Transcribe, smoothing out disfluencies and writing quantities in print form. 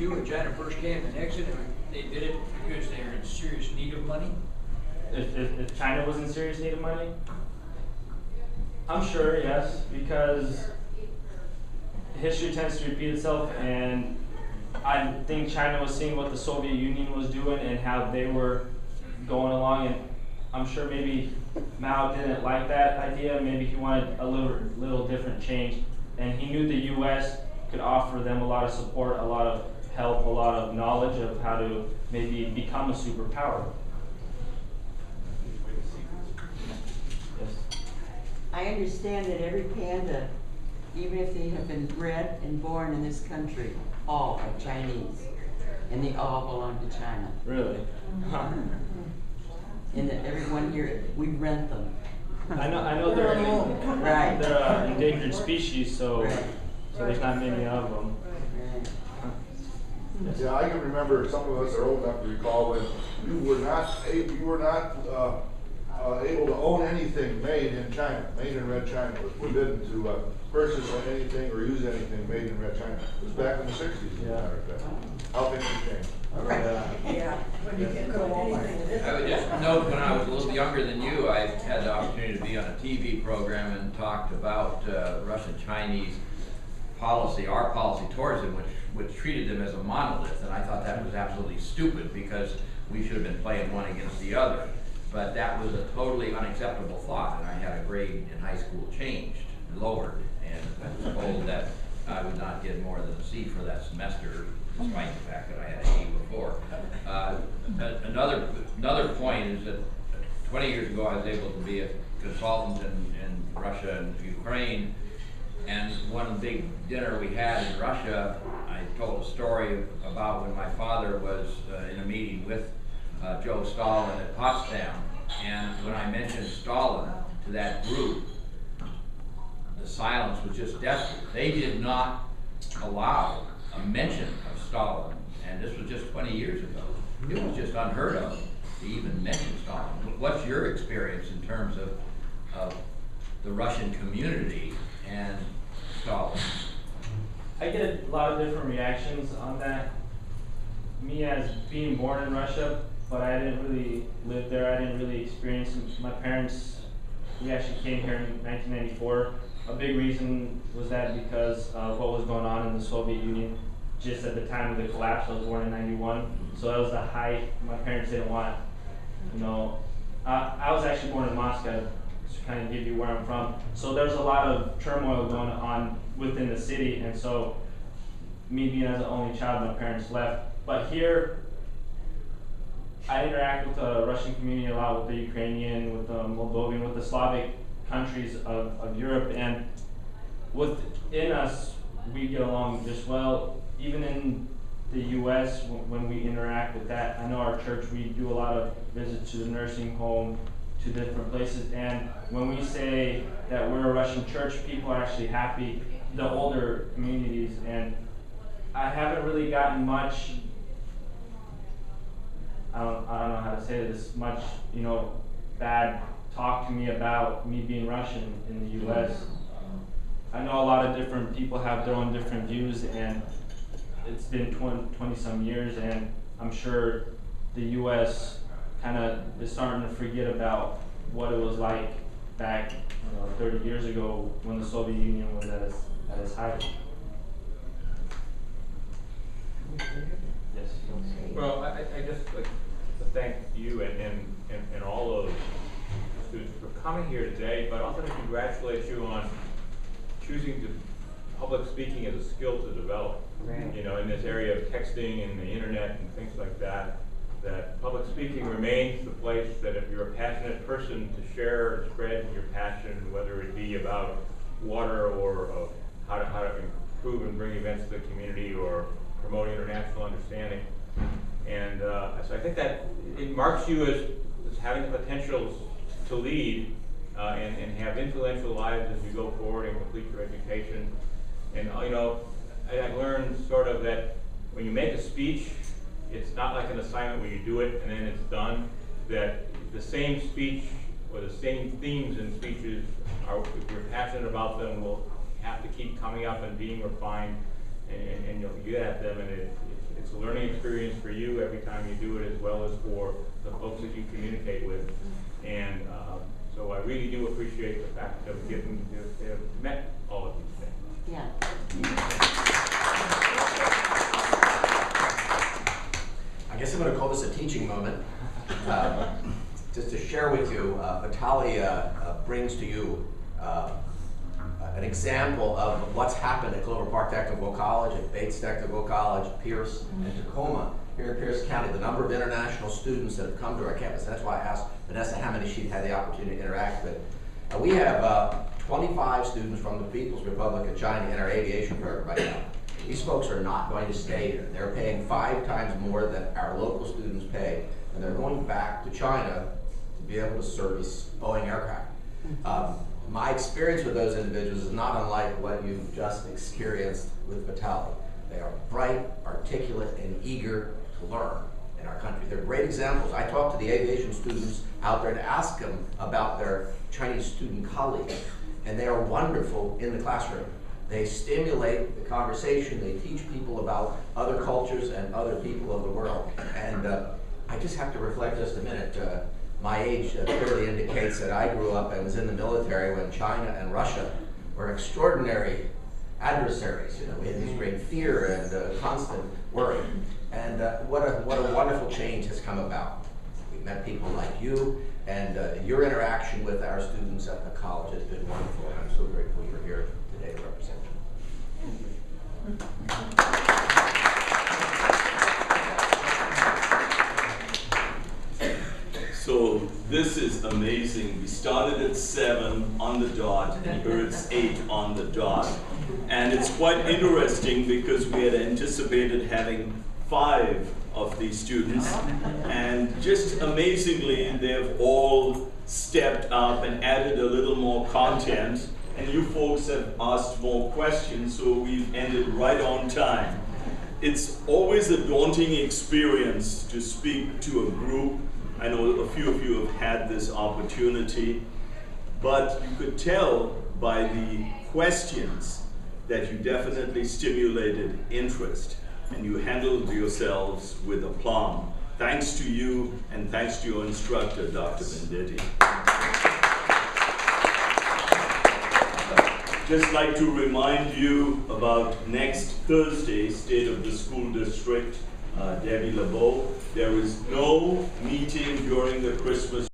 you when China first came annexed it, they did it because they were in serious need of money? If China was in serious need of money? I'm sure, yes, because history tends to repeat itself, and I think China was seeing what the Soviet Union was doing and how they were going along, and I'm sure maybe Mao didn't like that idea. Maybe he wanted a little different change, and he knew the U.S. could offer them a lot of support, a lot of help, a lot of knowledge of how to maybe become a superpower. Yes. I understand that every panda, even if they have been bred and born in this country, all are Chinese, and they all belong to China. Really? And that everyone here, we rent them. I know they're Right. they're an endangered species, so Right. so there's not many of them. Right. Yeah, I can remember, some of us are old enough to recall when you were not able to own anything made in China. Made in Red China. It was forbidden to purchase anything or use anything made in Red China. It was back in the 60s, as a matter of fact. How things have changed. Yeah. I would just note, when I was a little younger than you, I had the opportunity to be on a TV program and talked about Russian-Chinese policy, our policy towards them, which treated them as a monolith, and I thought that was absolutely stupid because we should have been playing one against the other. But that was a totally unacceptable thought, and I had a grade in high school changed, lowered, and I was told that I would not get more than a C for that semester, despite the fact that I had an A before. Another point is that 20 years ago I was able to be a consultant in Russia and Ukraine, and one big dinner we had in Russia, I told a story about when my father was in a meeting with Joe Stalin at Potsdam, and when I mentioned Stalin to that group, the silence was just desperate. They did not allow a mention of Stalin, and this was just 20 years ago. It was just unheard of to even mention Stalin. What's your experience in terms of the Russian community and Stalin? I get a lot of different reactions on that. Me as being born in Russia, but I didn't really live there. I didn't really experience it. My parents, we actually came here in 1994. A big reason was that because of what was going on in the Soviet Union. Just at the time of the collapse, I was born in 91. So that was the height. My parents didn't want, I was actually born in Moscow, to kind of give you where I'm from. So there's a lot of turmoil going on within the city, and so me being as the only child, my parents left. But here, I interact with the Russian community a lot, with the Ukrainian, with the Moldovan, with the Slavic countries of Europe, and within us, we get along just well. Even in the U.S., when we interact with that, I know our church, we do a lot of visits to the nursing home, to different places, and when we say that we're a Russian church, people are actually happy, the older communities, and I haven't really gotten much, I don't know how to say this, much, bad talk to me about me being Russian in the U.S. I know a lot of different people have their own different views, and it's been 20 some years, and I'm sure the U.S. kind of is starting to forget about what it was like back 30 years ago when the Soviet Union was at its height. Yes. Well, I just like to thank you and all those students for coming here today, but also to congratulate you on choosing public speaking as a skill to develop. Right. In this area of texting and the internet and things like that, that public speaking remains the place that if you're a passionate person to share and spread your passion, whether it be about water or of how to improve and bring events to the community or promote international understanding. And so I think that it marks you as having the potential to lead and have influential lives as you go forward and complete your education. And I've learned sort of that when you make a speech, it's not like an assignment where you do it and then it's done, that the same speech or the same themes in speeches, if you're passionate about them, will have to keep coming up and being refined, and you'll get at them, and it's learning experience for you every time you do it, as well as for the folks that you communicate with. And so I really do appreciate the fact of getting to have met all of these things. Yeah. I guess I'm going to call this a teaching moment. Just to share with you, Vitaly brings to you an example of what's happened at Clover Park Technical College, at Bates Technical College, Pierce, and Tacoma here in Pierce County. The number of international students that have come to our campus. That's why I asked Vanessa how many she'd had the opportunity to interact with. We have 25 students from the People's Republic of China in our aviation program right now. These folks are not going to stay here. They're paying 5 times more than our local students pay, and they're going back to China to be able to service Boeing aircraft. My experience with those individuals is not unlike what you've just experienced with Vitaly. They are bright, articulate, and eager to learn in our country. They're great examples. I talk to the aviation students out there to ask them about their Chinese student colleagues, and they are wonderful in the classroom. They stimulate the conversation. They teach people about other cultures and other people of the world. And I just have to reflect just a minute. My age clearly indicates that I grew up and was in the military when China and Russia were extraordinary adversaries. You know, we had this great fear and constant worry. And what a wonderful change has come about. We've met people like you, and your interaction with our students at the college has been wonderful. And I'm so grateful you're here today to represent you. So this is amazing. We started at 7 on the dot, and here it's 8 on the dot. And it's quite interesting because we had anticipated having 5 of these students, and just amazingly, they've all stepped up and added a little more content, and you folks have asked more questions, so we've ended right on time. It's always a daunting experience to speak to a group. I know a few of you have had this opportunity, but you could tell by the questions that you definitely stimulated interest, and you handled yourselves with aplomb. Thanks to you, and thanks to your instructor, Dr. Venditti. Just like to remind you about next Thursday, State of the School District, Debbie LeBeau. There is no meeting during the Christmas